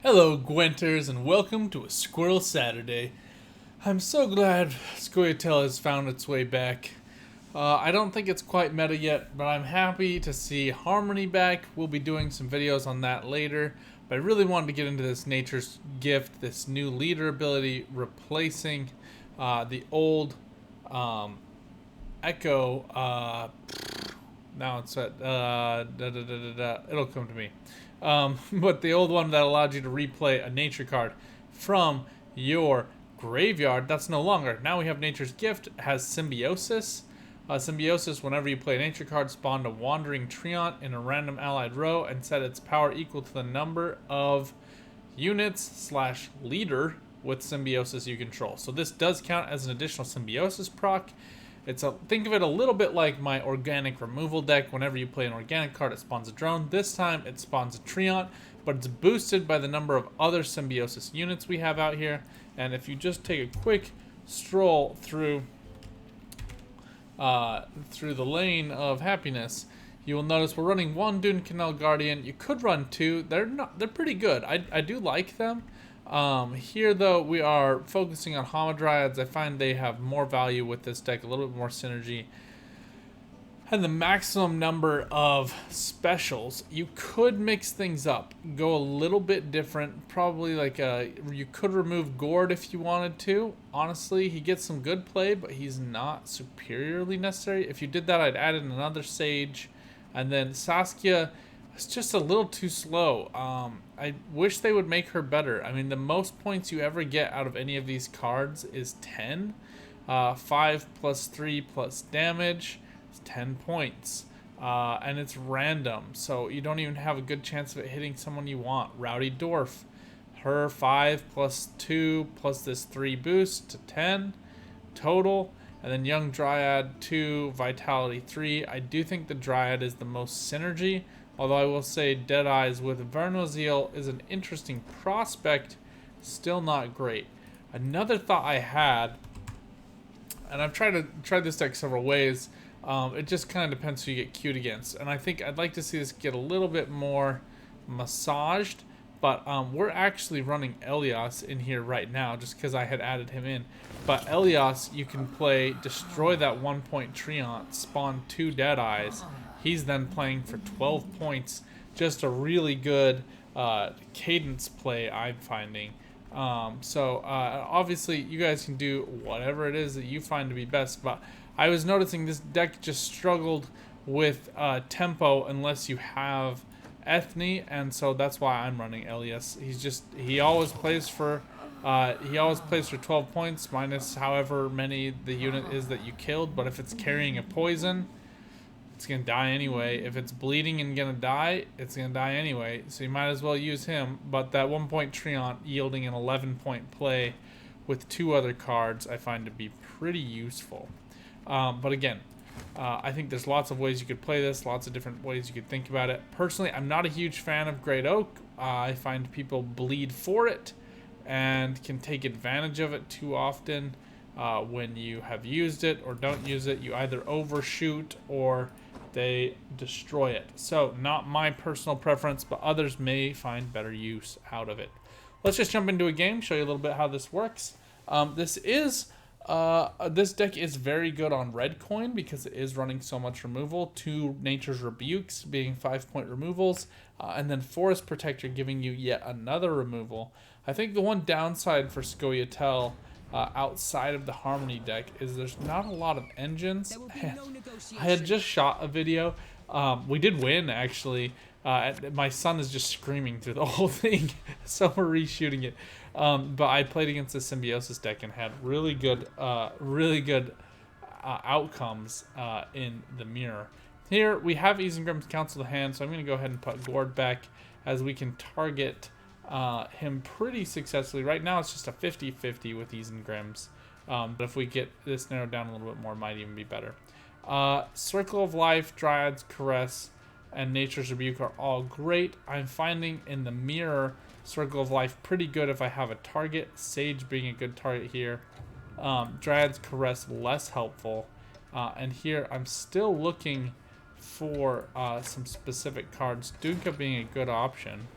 Hello, Gwenters, and welcome to a Squirrel Saturday. I'm so glad Scoia'tael has found its way back. I don't think it's quite meta yet, but I'm happy to see Harmony back. We'll be doing some videos on that later, but I really wanted to get into this Nature's Gift, this new leader ability, replacing the old Echo. Now it's at it'll come to me. But the old one that allowed you to replay a nature card from your graveyard, that's no longer. Now we have Nature's Gift, has Symbiosis. Symbiosis, whenever you play a nature card, spawn a wandering treant in a random allied row and set its power equal to the number of units / leader with Symbiosis you control. So this does count as an additional Symbiosis proc. Think of it a little bit like my organic removal deck. Whenever you play an organic card, it spawns a drone. This time, it spawns a treant, but it's boosted by the number of other Symbiosis units we have out here. And if you just take a quick stroll through the lane of happiness, you will notice we're running one Dune Canal Guardian. You could run two. They're pretty good. I do like them. Here, though, we are focusing on Hamadryads. I find they have more value with this deck, a little bit more synergy. And the maximum number of specials, you could mix things up, go a little bit different. Probably like you could remove Gord if you wanted to. Honestly, he gets some good play, but he's not superiorly necessary. If you did that, I'd add in another Sage. And then Saskia, it's just a little too slow. I wish they would make her better. I mean, the most points you ever get out of any of these cards is 10. 5 plus 3 plus damage is 10 points. And it's random, so you don't even have a good chance of it hitting someone you want. Rowdy Dwarf, her 5 plus 2 plus this 3 boost to 10 total. And then Young Dryad 2, Vitality 3. I do think the Dryad is the most synergy. Although I will say Dead Eyes with Vernozeal is an interesting prospect, still not great. Another thought I had, and I've tried this deck several ways, it just kind of depends who you get queued against. And I think I'd like to see this get a little bit more massaged, but we're actually running Elias in here right now just because I had added him in. But Elias, you can play Destroy that 1-point Treant, spawn 2 Dead Eyes. He's then playing for 12 points. Just a really good cadence play, I'm finding. Obviously, you guys can do whatever it is that you find to be best. But I was noticing this deck just struggled with tempo unless you have Ethne, and so that's why I'm running Elias. He always plays for 12 points minus however many the unit is that you killed. But if it's carrying a poison, it's going to die anyway. If it's bleeding and going to die, it's going to die anyway. So you might as well use him. But that 1-point Treant yielding an 11-point play with 2 other cards I find to be pretty useful. But again, I think there's lots of ways you could play this, lots of different ways you could think about it. Personally, I'm not a huge fan of Great Oak. I find people bleed for it and can take advantage of it too often. When you have used it or don't use it, you either overshoot or they destroy it. So not my personal preference, but others may find better use out of it. Let's just jump into a game, show you a little bit how this works. This deck is very good on red coin because it is running so much removal. 2 Nature's Rebukes being 5-point removals, and then Forest Protector giving you yet another removal. I think the one downside for Scoia'tael outside of the Harmony deck is there's not a lot of engines. I had just shot a video. We did win, actually. My son is just screaming through the whole thing, so we're reshooting it. But I played against the Symbiosis deck and had really good outcomes in the mirror. Here we have Isengrim's Council of Hand, so I'm going to go ahead and put Gord back as we can target him pretty successfully. Right now it's just a 50-50 with Isengrim's, but if we get this narrowed down a little bit more, it might even be better. Circle of Life, Dryad's Caress, and Nature's Rebuke are all great. I'm finding in the mirror Circle of Life pretty good if I have a target. Sage being a good target here. Dryad's Caress less helpful. And here I'm still looking for some specific cards. Dunka being a good option.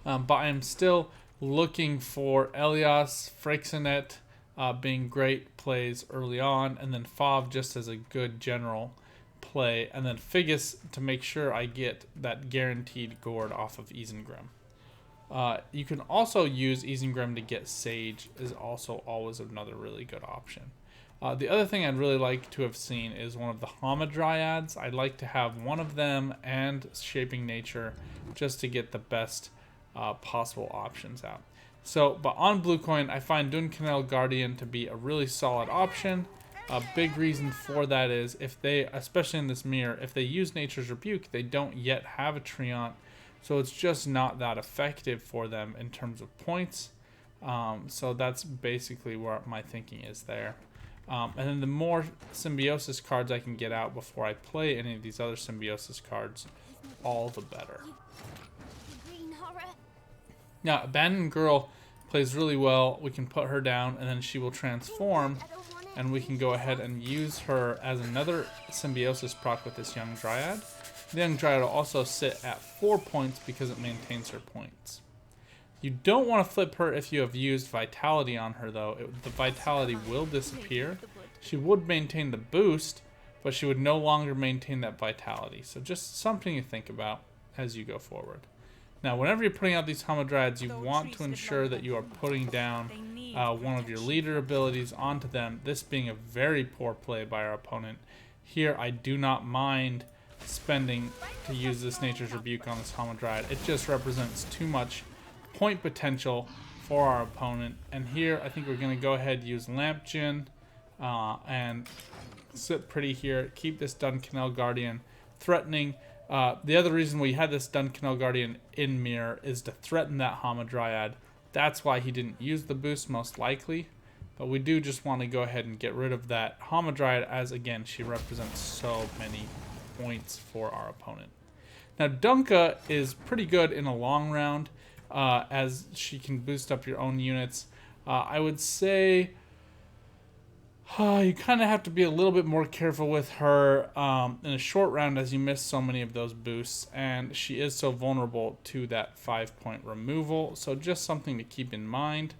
But I'm still looking for Elias, Frixenet being great plays early on, and then Fav just as a good general play, and then Figgis to make sure I get that guaranteed gourd off of Isengrim. You can also use Isengrim to get Sage, is also always another really good option. The other thing I'd really like to have seen is one of the Hamadryads. I'd like to have one of them and Shaping Nature just to get the best possible options out. So, but on Blue Coin, I find Duncanel Guardian to be a really solid option. A big reason for that is if they, especially in this mirror, if they use Nature's Rebuke, they don't yet have a Treant, so it's just not that effective for them in terms of points. So that's basically where my thinking is there. And then the more Symbiosis cards I can get out before I play any of these other Symbiosis cards, all the better. Now, Abandoned Girl plays really well. We can put her down, and then she will transform, and we can go ahead and use her as another Symbiosis proc with this Young Dryad. The Young Dryad will also sit at 4 points because it maintains her points. You don't want to flip her if you have used Vitality on her, though. The Vitality will disappear. She would maintain the boost, but she would no longer maintain that Vitality. So just something to think about as you go forward. Now, whenever you're putting out these Hamadryads, you want to ensure that you are putting down one of your leader abilities onto them, this being a very poor play by our opponent. Here, I do not mind spending to use this Nature's Rebuke on this Hamadryad. It just represents too much point potential for our opponent. And here, I think we're going to go ahead and use Lampjin and sit pretty here. Keep this Duncanel Guardian threatening. The other reason we had this Duncanel Guardian in mirror is to threaten that Hamadryad. That's why he didn't use the boost most likely. But we do just want to go ahead and get rid of that Hamadryad, as again, she represents so many points for our opponent. Now, Dunka is pretty good in a long round, as she can boost up your own units. I would say you kind of have to be a little bit more careful with her in a short round, as you miss so many of those boosts, and she is so vulnerable to that 5-point removal, so just something to keep in mind.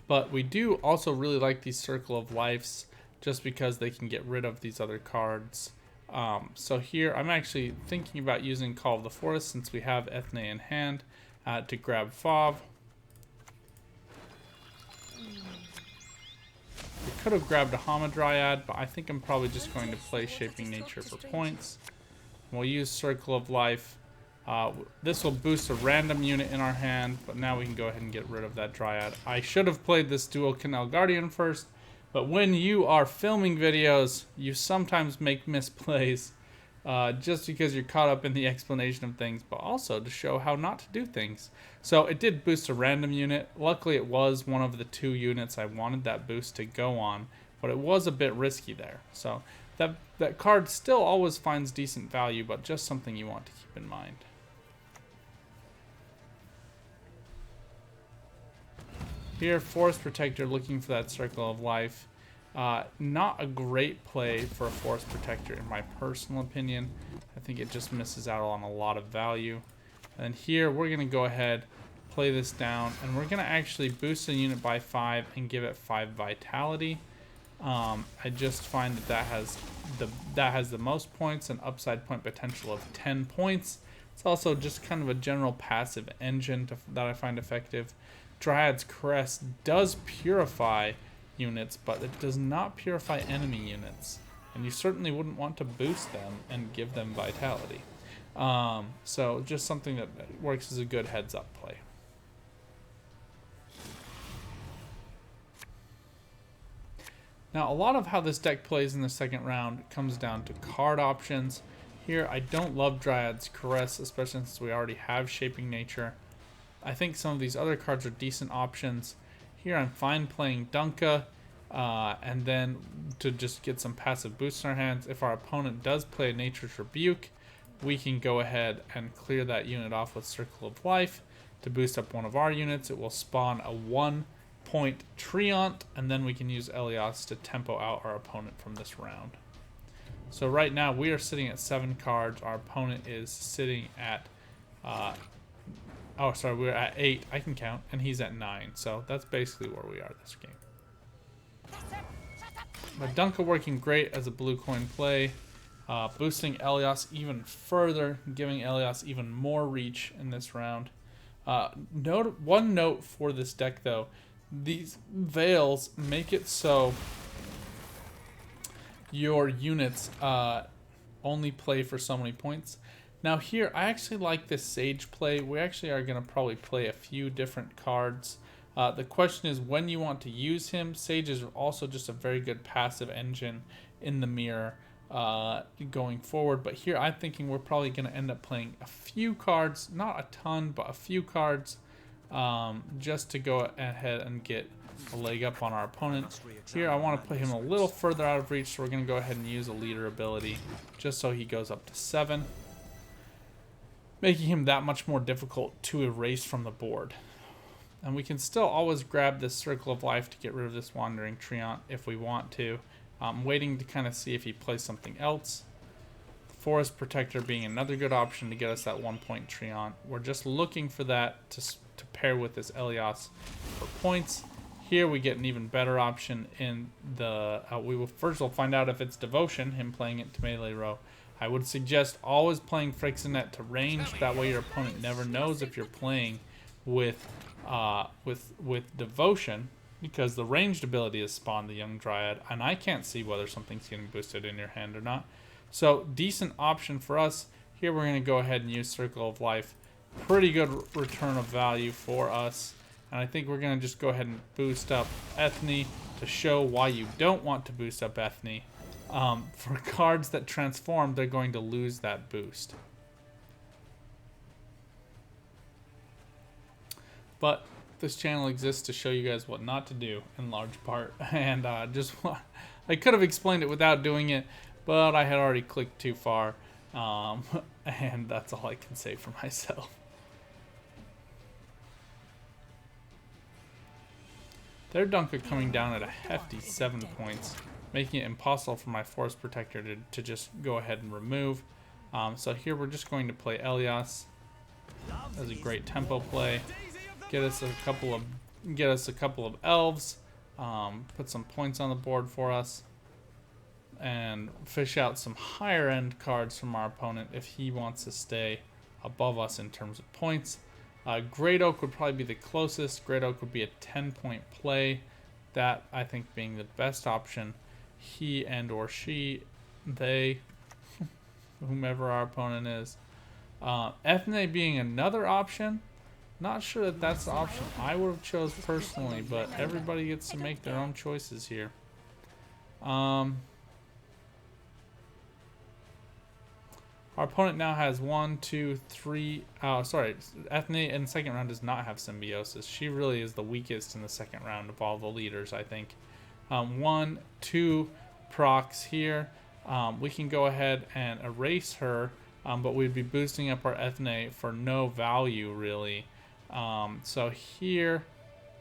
But we do also really like these Circle of Lives, just because they can get rid of these other cards. So here, I'm actually thinking about using Call of the Forest, since we have Ethne in hand, to grab Fav. We could have grabbed a Hamadryad, but I think I'm probably just going to play Shaping Nature for points. We'll use Circle of Life. This will boost a random unit in our hand, but now we can go ahead and get rid of that Dryad. I should have played this Dual Canal Guardian first, but when you are filming videos, you sometimes make misplays just because you're caught up in the explanation of things, but also to show how not to do things. So it did boost a random unit. Luckily, it was one of the 2 units I wanted that boost to go on, but it was a bit risky there. So that card still always finds decent value, but just something you want to keep in mind. Here, Forest Protector, looking for that Circle of Life. Not a great play for a Forest Protector in my personal opinion. I think it just misses out on a lot of value. And here, we're going to go ahead, play this down, and we're going to actually boost the unit by 5 and give it 5 Vitality. I just find that has the most points and upside point potential of 10 points. It's also just kind of a general passive engine that I find effective. Dryad's Crest does purify units, but it does not purify enemy units, and you certainly wouldn't want to boost them and give them Vitality. So just something that works as a good heads-up play. Now, a lot of how this deck plays in the second round comes down to card options. Here, I don't love Dryad's Caress, especially since we already have Shaping Nature. I think some of these other cards are decent options. Here, I'm fine playing Dunka, and then to just get some passive boosts in our hands. If our opponent does play Nature's Rebuke, we can go ahead and clear that unit off with Circle of Life to boost up one of our units. It will spawn a 1-point Treant, and then we can use Elias to tempo out our opponent from this round. So right now we are sitting at 7 cards. Our opponent is sitting at, oh sorry, we're at 8. I can count, and he's at 9. So that's basically where we are this game. But Dunka working great as a blue coin play, boosting Elias even further, giving Elias even more reach in this round. One note for this deck though, these veils make it so your units only play for so many points. Now here, I actually like this Sage play. We actually are going to probably play a few different cards. The question is when you want to use him. Sage is also just a very good passive engine in the mirror going forward. But here I'm thinking we're probably going to end up playing a few cards, not a ton, but a few cards, just to go ahead and get a leg up on our opponent. Here I want to put him a little further out of reach, so we're going to go ahead and use a leader ability just so he goes up to 7, making him that much more difficult to erase from the board. And we can still always grab this Circle of Life to get rid of this Wandering Treant if we want to. I'm waiting to kind of see if he plays something else. Forest Protector being another good option to get us that 1-point Treant. We're just looking for that to pair with this Elias for points. Here we get an even better option in the... we will first find out if it's Devotion, him playing it to melee row. I would suggest always playing Frixenet to range. That way your opponent never knows if you're playing with Devotion, because the ranged ability is Spawn the Young Dryad, and I can't see whether something's getting boosted in your hand or not. So decent option for us. Here we're going to go ahead and use Circle of Life. Pretty good return of value for us. And I think we're going to just go ahead and boost up Ethne to show why you don't want to boost up Ethne. For cards that transform, they're going to lose that boost. But this channel exists to show you guys what not to do in large part. And I could have explained it without doing it, but I had already clicked too far. And that's all I can say for myself. Their Dunka coming down at a hefty 7 points, making it impossible for my Forest Protector to just go ahead and remove. So here we're just going to play Elias as a great tempo play. Get us a couple of elves, put some points on the board for us, and fish out some higher end cards from our opponent if he wants to stay above us in terms of points. Great Oak would probably be the closest. Great Oak would be a 10-point play. That, I think, being the best option. He and or she, they, whomever our opponent is. Ethne being another option. Not sure that that's the option I would have chose personally, but everybody gets to make their own choices here. Our opponent now has 1, 2, 3... Oh, sorry. Ethne in the second round does not have Symbiosis. She really is the weakest in the second round of all the leaders, I think. 1, 2 procs here. We can go ahead and erase her, but we'd be boosting up our Ethne for no value, really. So here,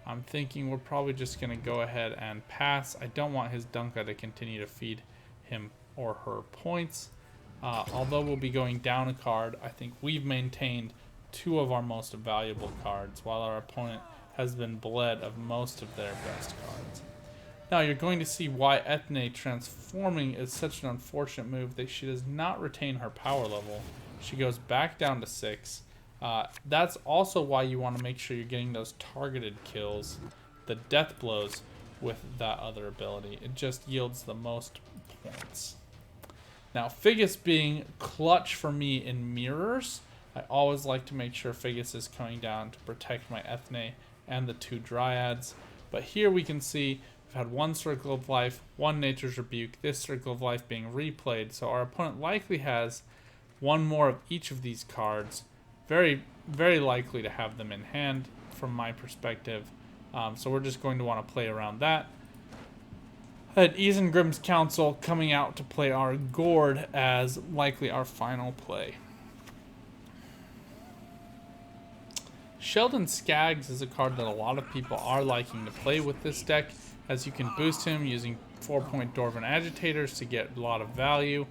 I'm thinking we're probably just going to go ahead and pass. I don't want his Dunka to continue to feed him or her points. Although we'll be going down a card, I think we've maintained 2 of our most valuable cards, while our opponent has been bled of most of their best cards. Now you're going to see why Ethne transforming is such an unfortunate move, that she does not retain her power level. She goes back down to 6. That's also why you want to make sure you're getting those targeted kills, the death blows, with that other ability. It just yields the most points. Now, Figus being clutch for me in mirrors, I always like to make sure Figus is coming down to protect my Ethne and the 2 Dryads. But here we can see we've had 1 Circle of Life, 1 Nature's Rebuke, this Circle of Life being replayed. So our opponent likely has 1 more of each of these cards. Very, very likely to have them in hand from my perspective. So we're just going to want to play around that. Had Isengrim's Council coming out to play our Gourd as likely our final play. Sheldon Skaggs is a card that a lot of people are liking to play with this deck, as you can boost him using 4-point Dwarven Agitators to get a lot of value.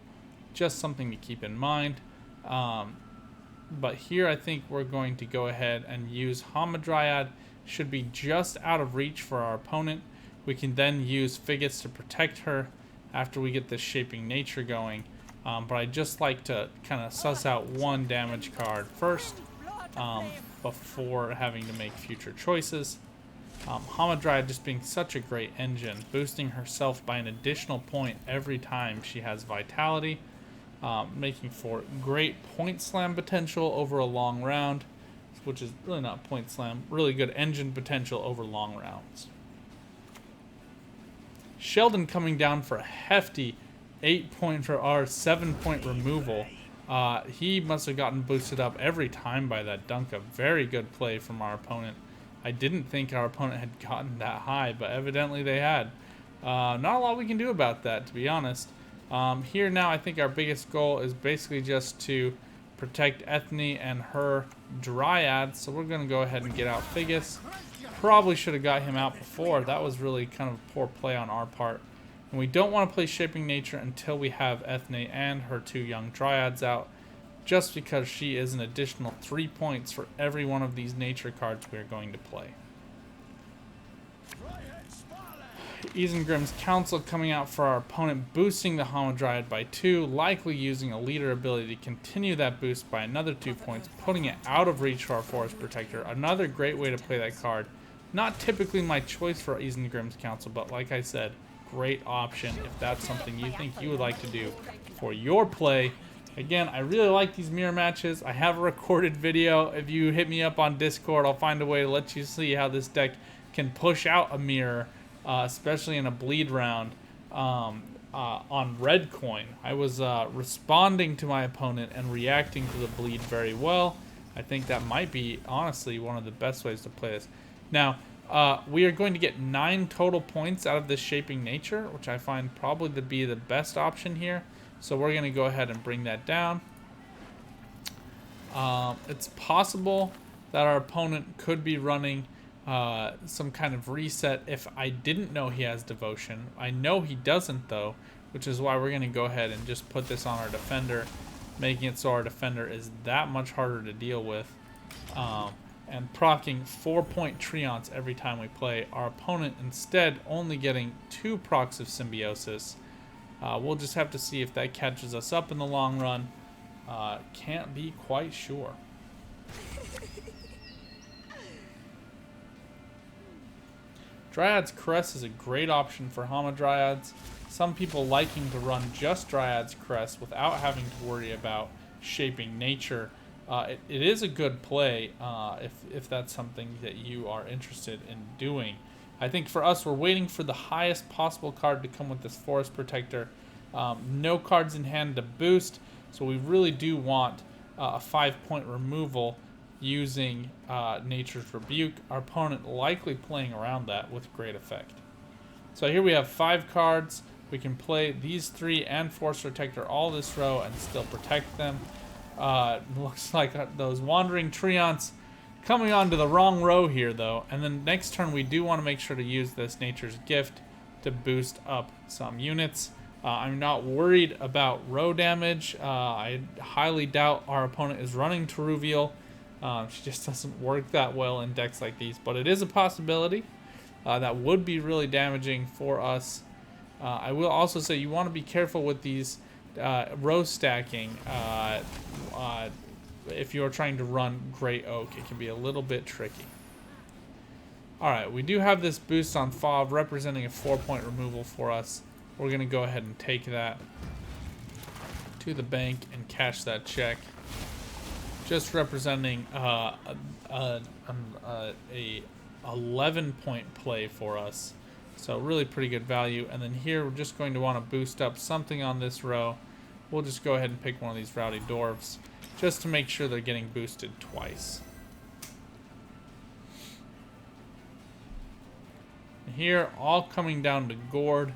just something to keep in mind. But here I think we're going to go ahead and use Hamadryad. Should be just out of reach for our opponent. We can then use Figgets to protect her after we get this Shaping Nature going. But I just like to kind of suss out one damage card first before having to make future choices. Hamadryad just being such a great engine, boosting herself by an additional point every time she has Vitality, making for great point slam potential over a long round, which is really not point slam, really good engine potential over long rounds. Sheldon coming down for a hefty 8-point for our 7-point removal. He must have gotten boosted up every time by that dunk. A very good play from our opponent. I didn't think our opponent had gotten that high, but evidently they had. Not a lot we can do about that, to be honest. Here now I think our biggest goal is basically just to protect Ethne and her Dryad, so we're going to go ahead and get out Figgis. Probably should have got him out before. That was really kind of poor play on our part. And we don't want to play Shaping Nature until we have Ethne and her 2 young Dryads out, just because she is an additional 3 points for every one of these nature cards we are going to play. Isengrim's Council coming out for our opponent, boosting the Hamadryad by 2, likely using a leader ability to continue that boost by another 2 points, putting it out of reach for our Forest Protector. Another great way to play that card. Not typically my choice for Isengrim's Council, but like I said, great option if that's something you think you would like to do for your play. Again, I really like these mirror matches. I have a recorded video. If you hit me up on Discord, I'll find a way to let you see how this deck can push out a mirror, especially in a bleed round on red coin. I was responding to my opponent and reacting to the bleed very well. I think that might be, honestly, one of the best ways to play this. Now, we are going to get 9 total points out of this Shaping Nature, which I find probably to be the best option here. So we're going to go ahead and bring that down. It's possible that our opponent could be running some kind of reset if I didn't know he has Devotion. I know he doesn't, though, which is why we're going to go ahead and just put this on our defender, making it so our defender is that much harder to deal with. And proccing 4-point Treants every time we play. Our opponent instead only getting 2 procs of Symbiosis. We'll just have to see if that catches us up in the long run. Can't be quite sure. Dryad's Crest is a great option for Hamadryads. Some people liking to run just Dryad's Crest without having to worry about Shaping Nature. It is a good play if that's something that you are interested in doing. I think for us, we're waiting for the highest possible card to come with this Forest Protector. No cards in hand to boost, so we really do want a 5-point removal using Nature's Rebuke. Our opponent likely playing around that with great effect. So here we have 5 cards. We can play these 3 and Forest Protector all this row and still protect them. Looks like those Wandering Treants coming onto the wrong row here, though. And then next turn, we do want to make sure to use this Nature's Gift to boost up some units. I'm not worried about row damage. I highly doubt our opponent is running Teruvial. She just doesn't work that well in decks like these, but it is a possibility. That would be really damaging for us. I will also say you want to be careful with these row stacking. If you're trying to run Grey Oak, it can be a little bit tricky. Alright, we do have this boost on Fauve representing a 4-point removal for us. We're going to go ahead and take that to the bank and cash that check. Just representing a 11-point play for us. So really pretty good value. And then here we're just going to want to boost up something on this row. We'll just go ahead and pick one of these Rowdy Dwarves just to make sure they're getting boosted twice. And here, all coming down to Gord,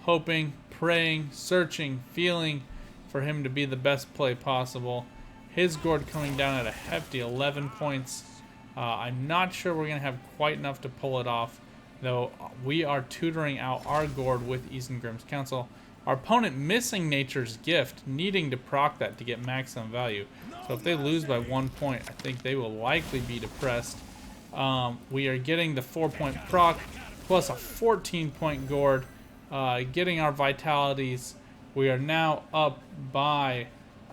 hoping, praying, searching, feeling for him to be the best play possible. His Gord coming down at a hefty 11 points. I'm not sure we're going to have quite enough to pull it off, though we are tutoring out our Gord with Isengrim's Council. Our opponent missing Nature's Gift, needing to proc that to get maximum value. So if they lose by 1 point, I think they will likely be depressed. We are getting the 4-point proc plus a 14-point gourd, getting our vitalities. We are now up by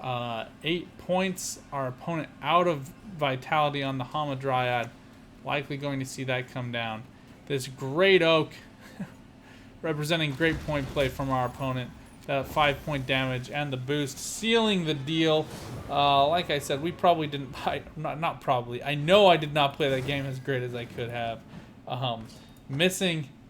8 points. Our opponent out of vitality on the Hamadryad, likely going to see that come down. This Great Oak representing great point play from our opponent. 5-point damage and the boost, sealing the deal. Like I said, we probably didn't buy, not probably, I know I did not play that game as great as I could have.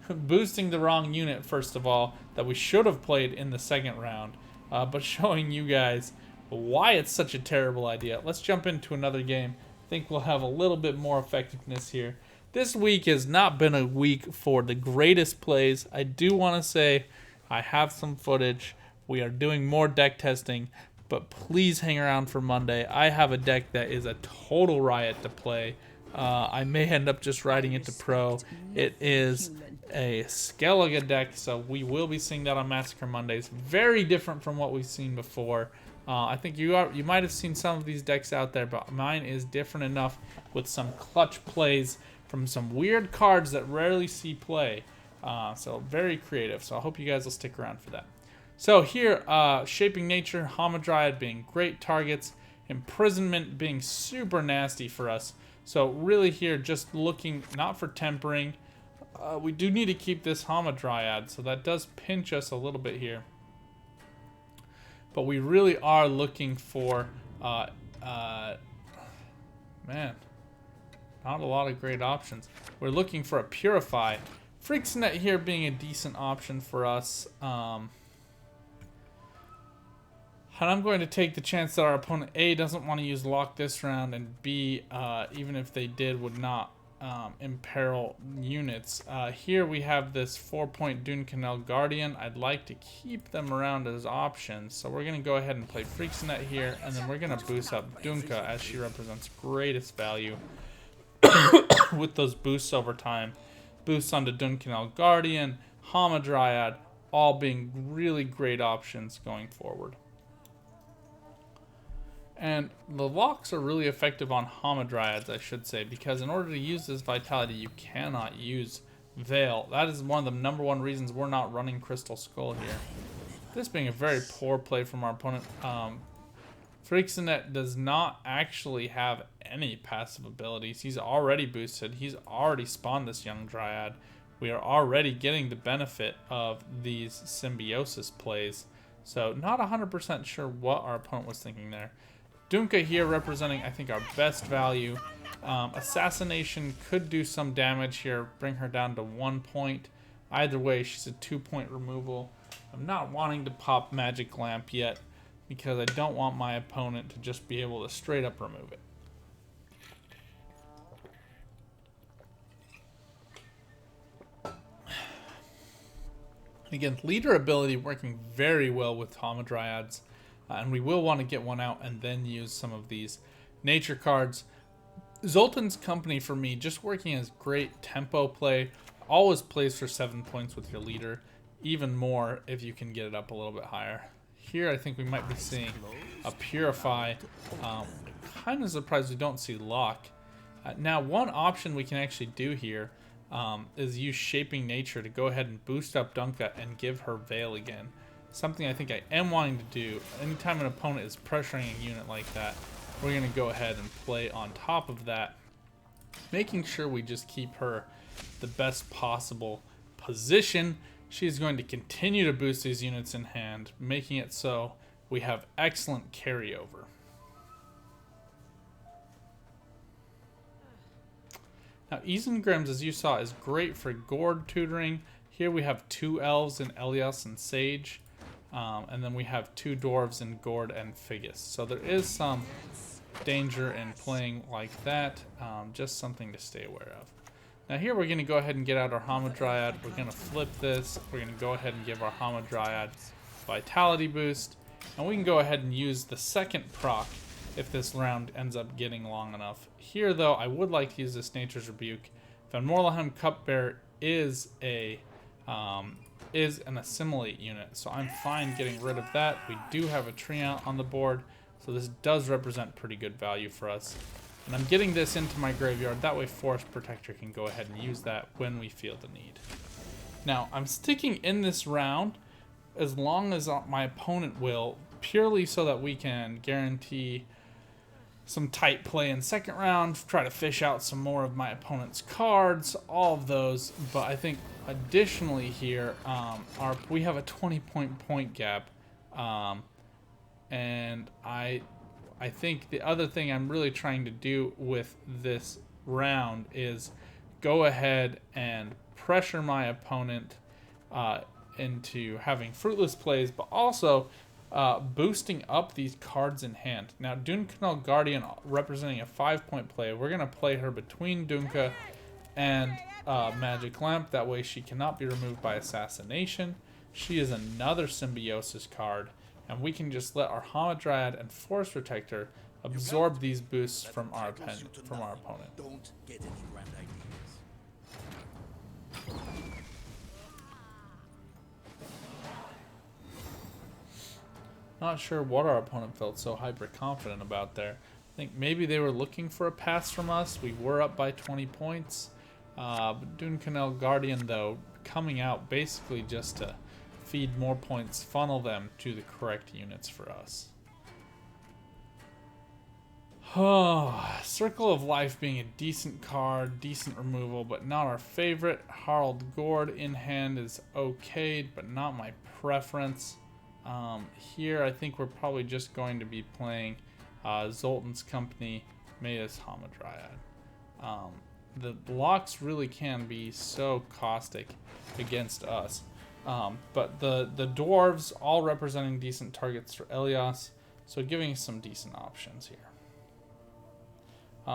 Boosting the wrong unit, first of all, that we should have played in the second round, but showing you guys why it's such a terrible idea. Let's jump into another game. I think we'll have a little bit more effectiveness here. This week has not been a week for the greatest plays. I do want to say I have some footage. We are doing more deck testing, but please hang around for Monday. I have a deck that is a total riot to play. I may end up just riding it to pro. It is a Skellige deck, so we will be seeing that on Massacre Mondays. Very different from what we've seen before. I think you might have seen some of these decks out there, but mine is different enough with some clutch plays from some weird cards that rarely see play. So very creative. So I hope you guys will stick around for that. So here, Shaping Nature, Hamadryad being great targets, Imprisonment being super nasty for us. So really here, just looking not for tempering. We do need to keep this Hamadryad, so that does pinch us a little bit here. But we really are looking for, man, not a lot of great options. We're looking for a Purify. Freaksnet here being a decent option for us. And I'm going to take the chance that our opponent A doesn't want to use Lock this round, and B, even if they did, would not imperil units. Here we have this 4-point Nilfgaard Guardian. I'd like to keep them around as options, so we're going to go ahead and play Freaksnet here, and then we're going to boost up Dunka as she represents greatest value with those boosts over time. Boosts onto Nilfgaard Guardian, Hamadryad, all being really great options going forward. And the locks are really effective on Hamadryads, I should say, because in order to use this Vitality, you cannot use Veil. That is one of the #1 reasons we're not running Crystal Skull here. This being a very poor play from our opponent. Freaksonet does not actually have any passive abilities. He's already boosted. He's already spawned this young Dryad. We are already getting the benefit of these Symbiosis plays. So not 100% sure what our opponent was thinking there. Dunka here representing, I think, our best value. Assassination could do some damage here, bring her down to 1 point. Either way, she's a 2-point removal. I'm not wanting to pop Magic Lamp yet, because I don't want my opponent to just be able to straight up remove it. Again, leader ability working very well with Hamadryads, and we will want to get one out and then use some of these nature cards. Zoltan's Company for me, just working as great tempo play, always plays for 7 points with your leader, even more if you can get it up a little bit higher. Here I think we might be seeing a Purify. Kind of surprised we don't see Lock. Now one option we can actually do here is use Shaping Nature to go ahead and boost up Dunka and give her Veil again. Something I think I am wanting to do. Anytime an opponent is pressuring a unit like that, we're going to go ahead and play on top of that, making sure we just keep her the best possible position. She's going to continue to boost these units in hand, making it so we have excellent carryover. Now, Isengrims, as you saw, is great for Gord tutoring. Here we have 2 elves in Elias and Sage, and then we have 2 dwarves in Gord and Figgis. So there is some danger in playing like that, just something to stay aware of. Now here we're going to go ahead and get out our Hamadryad. We're going to flip this. We're going to go ahead and give our Hamadryad Vitality boost. And we can go ahead and use the second proc if this round ends up getting long enough. Here though, I would like to use this Nature's Rebuke. Van Morleheim Cupbearer is a is an Assimilate unit, so I'm fine getting rid of that. We do have a Treant on the board, so this does represent pretty good value for us. And I'm getting this into my graveyard, that way Forest Protector can go ahead and use that when we feel the need. Now, I'm sticking in this round as long as my opponent will, purely so that we can guarantee some tight play in second round, try to fish out some more of my opponent's cards, all of those. But I think additionally here, we have a 20-point gap, and I think the other thing I'm really trying to do with this round is go ahead and pressure my opponent into having fruitless plays, but also boosting up these cards in hand. Now, Dune-Canal Guardian representing a 5-point play. We're going to play her between Dunka and Magic Lamp. That way she cannot be removed by Assassination. She is another Symbiosis card, and we can just let our Hamadryad and Forest Protector absorb these boosts from our opponent. Don't get any grand ideas. Not sure what our opponent felt so hyper confident about there. I think maybe they were looking for a pass from us. We were up by 20 points. But Dune-Canal Guardian, though, coming out basically just to feed more points, funnel them to the correct units for us. Circle of Life being a decent card, decent removal, but not our favorite. Harald Gord in hand is okay, but not my preference. Here, I think we're probably just going to be playing Zoltan's Company, Maeda's Hamadryad. The blocks really can be so caustic against us. But the dwarves, all representing decent targets for Elias, so giving us some decent options here.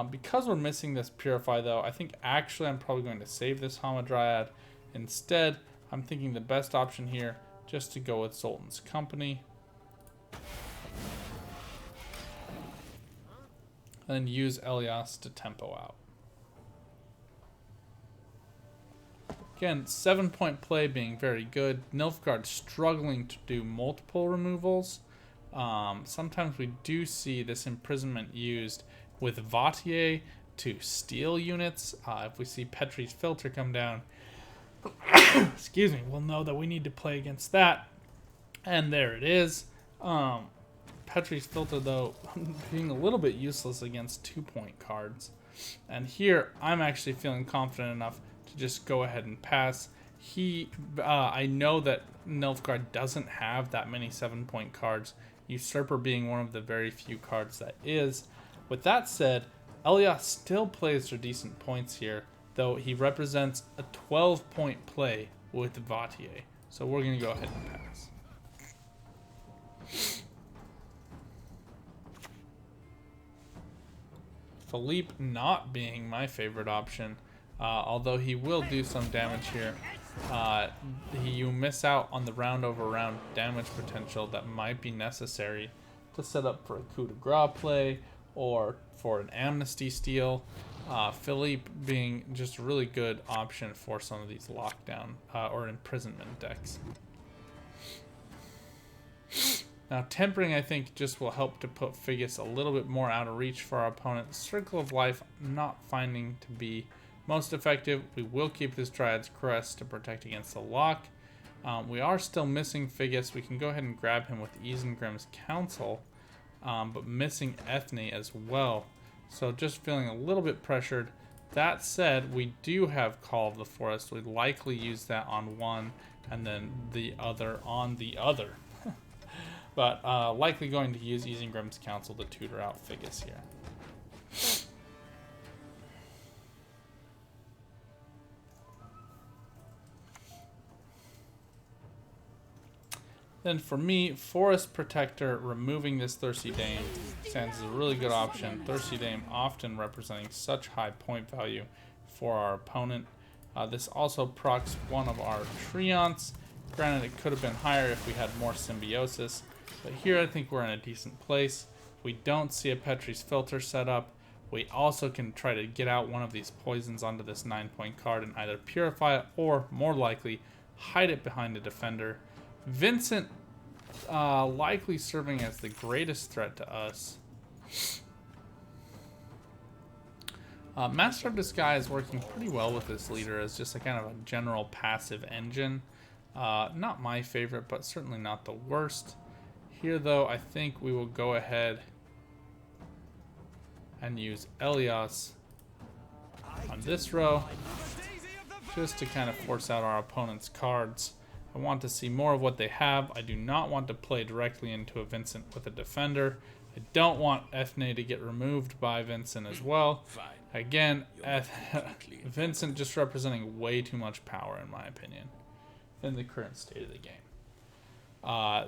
Because we're missing this Purify, though, I think actually I'm probably going to save this Hamadryad. Instead, I'm thinking the best option here, just to go with Zoltan's Company. And use Elias to tempo out. Again, 7-point play being very good. Nilfgaard struggling to do multiple removals. Sometimes we do see this Imprisonment used with Vautier to steal units. If we see Petri's Filter come down, excuse me, we'll know that we need to play against that. And there it is. Petri's Filter, though, being a little bit useless against 2-point cards. And here, I'm actually feeling confident enough to just go ahead and pass. I know that Nilfgaard doesn't have that many 7-point cards, Usurper being one of the very few cards that is. With that said, Elias still plays for decent points here, though he represents a 12-point play with Vautier. So we're going to go ahead and pass. Philippe not being my favorite option, although he will do some damage here. You miss out on the round over round damage potential that might be necessary to set up for a coup de grace play or for an amnesty steal. Philippe being just a really good option for some of these lockdown or imprisonment decks. Now, tempering, I think, just will help to put Figgis a little bit more out of reach for our opponent. Circle of Life not finding to be most effective. We will keep this Dryad's Crest to protect against the lock. We are still missing Figgis. We can go ahead and grab him with Isengrim's Council, but missing Ethne as well. So just feeling a little bit pressured. That said, we do have Call of the Forest. We'd likely use that on one and then the other on the other. But likely going to use Isengrim's Council to tutor out Figgis here. Then for me, Forest Protector, removing this Thirsty Dame stands as a really good option. Thirsty Dame often representing such high point value for our opponent. This also procs one of our Treants. Granted, it could have been higher if we had more Symbiosis. But here I think we're in a decent place. We don't see a Petri's Filter set up. We also can try to get out one of these poisons onto this 9-point card and either purify it or, more likely, hide it behind a defender. Vincent likely serving as the greatest threat to us. Master of Disguise working pretty well with this leader as just a kind of a general passive engine. Not my favorite, but certainly not the worst. Here, though, I think we will go ahead and use Elias on this row just to kind of force out our opponent's cards. I want to see more of what they have. I do not want to play directly into a Vincent with a defender. I don't want Ethne to get removed by Vincent as well. Again, Vincent just representing way too much power, in my opinion, in the current state of the game.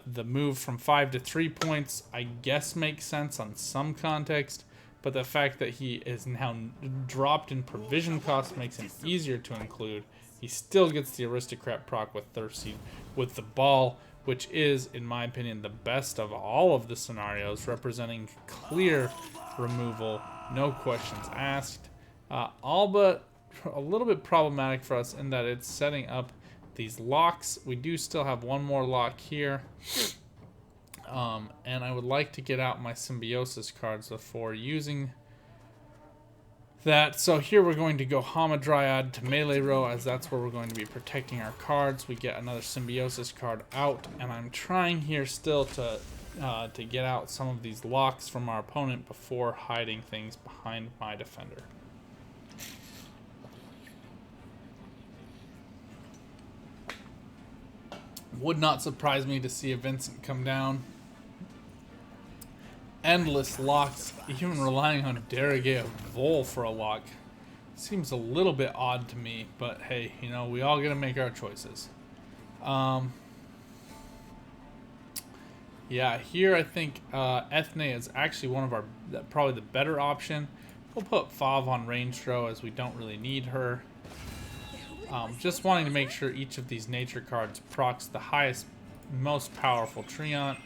The move from 5 to 3 points, I guess, makes sense on some context, but the fact that he is now dropped in provision cost makes him easier to include. He still gets the aristocrat proc with Thirsty with the ball, which is, in my opinion, the best of all of the scenarios, representing clear removal, no questions asked. All but a little bit problematic for us in that it's setting up these locks. We do still have one more lock here. And I would like to get out my Symbiosis cards before using that. So here we're going to go Hamadryad to melee row, as that's where we're going to be protecting our cards. We get another Symbiosis card out, and I'm trying here still to get out some of these locks from our opponent before hiding things behind my defender. Would not surprise me to see a Vincent come down. Endless locks, even relying on Derogate Vol for a lock. Seems a little bit odd to me, but hey, you know, we all gotta make our choices. Yeah, here I think Ethne is actually one of our, probably the better option. We'll put Fav on range throw as we don't really need her. Just wanting to make sure each of these nature cards procs the highest, most powerful Treant.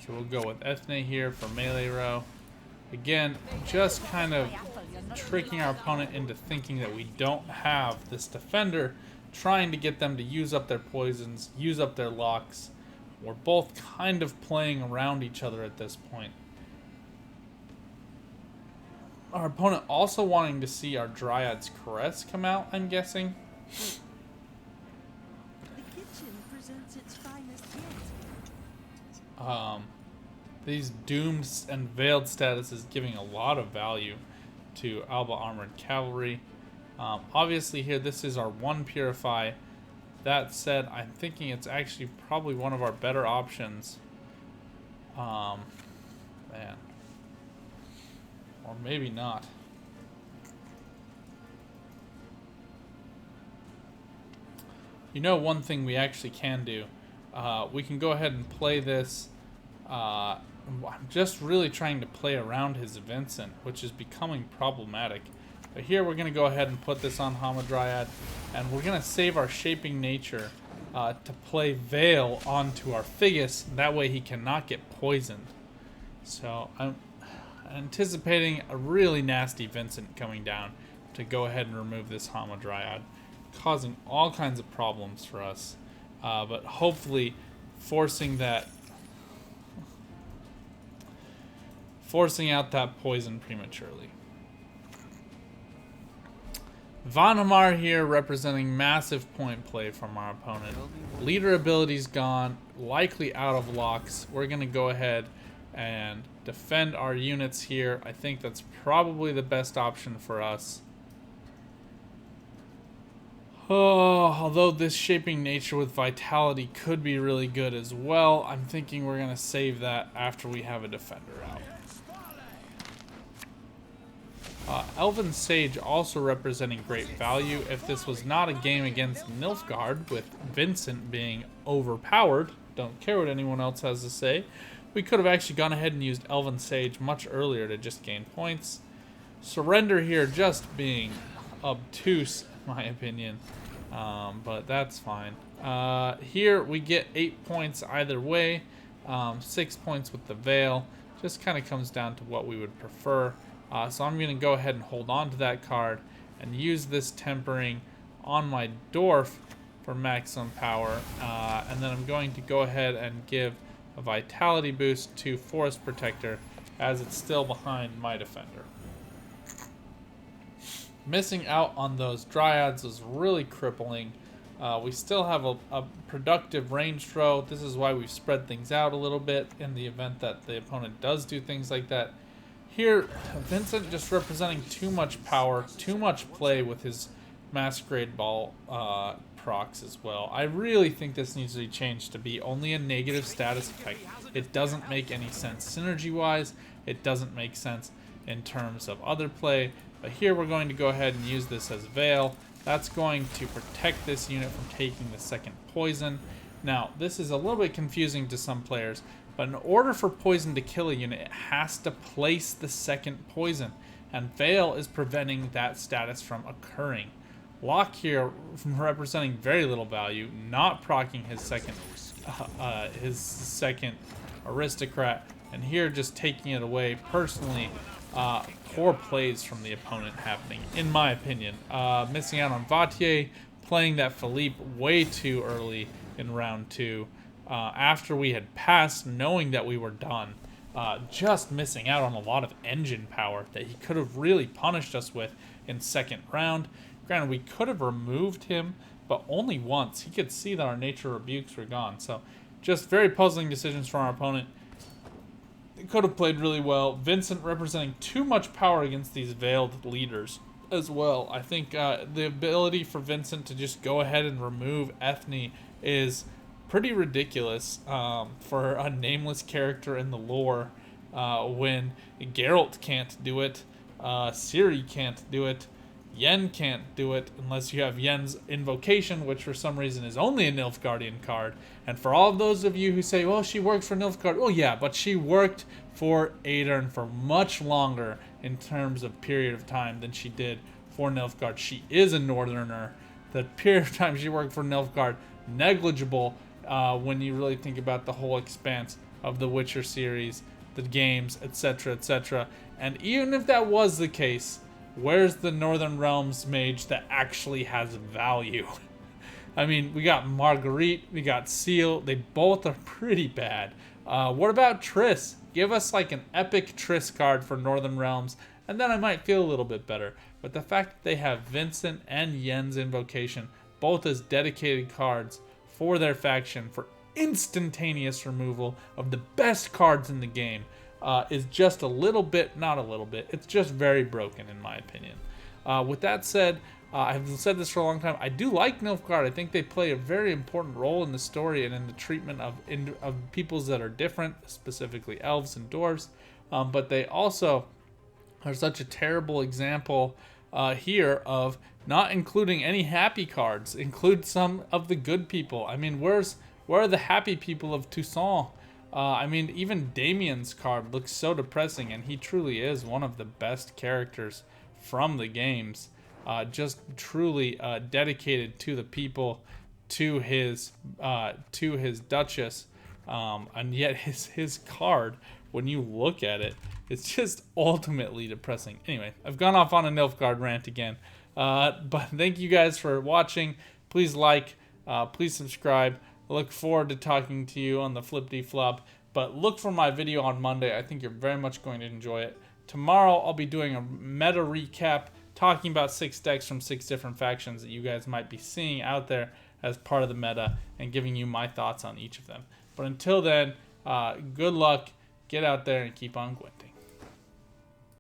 So we'll go with Ethne here for melee row. Again, just kind of tricking our opponent into thinking that we don't have this defender, trying to get them to use up their poisons, use up their locks. We're both kind of playing around each other at this point. Our opponent also wanting to see our Dryad's Caress come out, I'm guessing. The kitchen presents its finest yet. These doomed and veiled statuses giving a lot of value to Alba Armored Cavalry. Obviously here this is our 1 Purify. That said, I'm thinking it's actually probably one of our better options. Man. Or maybe not. You know, one thing we actually can do. We can go ahead and play this. I'm just really trying to play around his Vincent, which is becoming problematic. But here we're going to go ahead and put this on Hamadryad, and we're going to save our Shaping Nature to play Veil onto our Figus. That way he cannot get poisoned. So I'm anticipating a really nasty Vincent coming down to go ahead and remove this Hamadryad, causing all kinds of problems for us. But hopefully forcing out that poison prematurely. Vanhamar here representing massive point play from our opponent. Leader ability's gone, likely out of locks. We're going to go ahead and defend our units here. I think that's probably the best option for us. Oh, although this Shaping Nature with Vitality could be really good as well, I'm thinking we're going to save that after we have a defender out. Elven Sage also representing great value. If this was not a game against Nilfgaard, with Vincent being overpowered, don't care what anyone else has to say, we could have actually gone ahead and used Elven Sage much earlier to just gain points. Surrender here just being obtuse, in my opinion, but that's fine. Here we get 8 points either way, 6 points with the Veil. Just kind of comes down to what we would prefer. So I'm going to go ahead and hold on to that card and use this tempering on my Dwarf for maximum power. And then I'm going to go ahead and give a vitality boost to Forest Protector, as it's still behind my defender. Missing out on those dryads is really crippling. We still have a productive range throw. This is why we've spread things out a little bit in the event that the opponent does do things like that. Here, Vincent just representing too much power, too much play with his Masquerade Ball procs as well. I really think this needs to be changed to be only a negative status effect. It doesn't make any sense synergy-wise. It doesn't make sense in terms of other play. But here we're going to go ahead and use this as Veil. That's going to protect this unit from taking the second poison. Now, this is a little bit confusing to some players, but in order for poison to kill a unit, it has to place the second poison, and Veil is preventing that status from occurring. Lock here representing very little value, not proccing his second aristocrat, and here just taking it away. Personally, poor plays from the opponent happening, in my opinion. Missing out on Vautier, playing that Philippe way too early in round 2, after we had passed, knowing that we were done. Just missing out on a lot of engine power that he could have really punished us with in second round. Granted, we could have removed him, but only once. He could see that our nature rebukes were gone. So just very puzzling decisions from our opponent. Could have played really well. Vincent representing too much power against these veiled leaders as well. I think the ability for Vincent to just go ahead and remove Ethne is pretty ridiculous for a nameless character in the lore, when Geralt can't do it, Ciri can't do it, Yen can't do it unless you have Yen's Invocation, which for some reason is only a Nilfgaardian card. And for all of those of you who say, well, she works for Nilfgaard, well, yeah, but she worked for Aedirn for much longer in terms of period of time than she did for Nilfgaard. She is a Northerner. The period of time she worked for Nilfgaard, negligible when you really think about the whole expanse of the Witcher series, the games, etc., etc. And even if that was the case, where's the Northern Realms mage that actually has value? I mean, we got Marguerite, we got Seal. They both are pretty bad. What about Triss? Give us like an epic Triss card for Northern Realms, and then I might feel a little bit better. But the fact that they have Vincent and Yen's Invocation, both as dedicated cards for their faction, for instantaneous removal of the best cards in the game, is just a little bit, not a little bit, it's just very broken in my opinion. With that said, I've said this for a long time, I do like Nilfgaard. I think they play a very important role in the story and in the treatment of peoples that are different, specifically elves and dwarves, but they also are such a terrible example here of not including any happy cards. Include some of the good people. I mean, where are the happy people of Toussaint? I mean, even Damien's card looks so depressing, and he truly is one of the best characters from the games. Just truly dedicated to the people, to his Duchess, and yet his card, when you look at it, it's just ultimately depressing. Anyway, I've gone off on a Nilfgaard rant again, but thank you guys for watching. Please like, please subscribe. I look forward to talking to you on the Flippity Flop, but look for my video on Monday. I think you're very much going to enjoy it. Tomorrow I'll be doing a meta recap, talking about 6 decks from 6 different factions that you guys might be seeing out there as part of the meta, and giving you my thoughts on each of them. But until then, good luck, get out there and keep on Gwenting.